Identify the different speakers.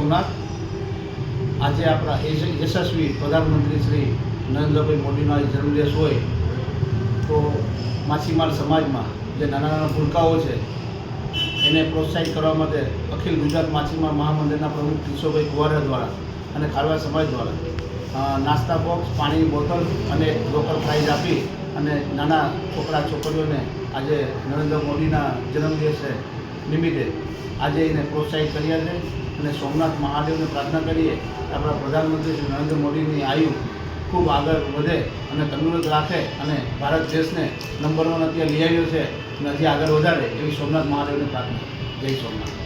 Speaker 1: સોમનાથ। આજે આપણા યશસ્વી પ્રધાનમંત્રી શ્રી નરેન્દ્રભાઈ મોદીનો આજે જન્મદિવસ હોય તો માછીમાર સમાજમાં જે નાના નાના ભૂલકાઓ છે એને પ્રોત્સાહિત કરવા માટે અખિલ ગુજરાત માછીમાર મહામંડળના પ્રમુખ કિશોરભાઈ કુવારા દ્વારા અને ખારવા સમાજ દ્વારા નાસ્તા બોક્સ, પાણીની બોટલ અને લોકલ પ્રાઇઝ આપી અને નાના છોકરા છોકરીઓને આજે નરેન્દ્ર મોદીના જન્મદિવસે નિમિત્તે આજે એને પ્રોત્સાહિત કર્યા છે અને સોમનાથ મહાદેવને પ્રાર્થના કરીએ આપણા પ્રધાનમંત્રી શ્રી નરેન્દ્ર મોદીની આયુ ખૂબ આગળ વધે અને તંદુરસ્ત રાખે અને ભારત દેશને નંબર 1 અત્યારે લઈ આવ્યો છે અને હજી આગળ વધારે એવી સોમનાથ મહાદેવની પ્રાર્થના। જય સોમનાથ।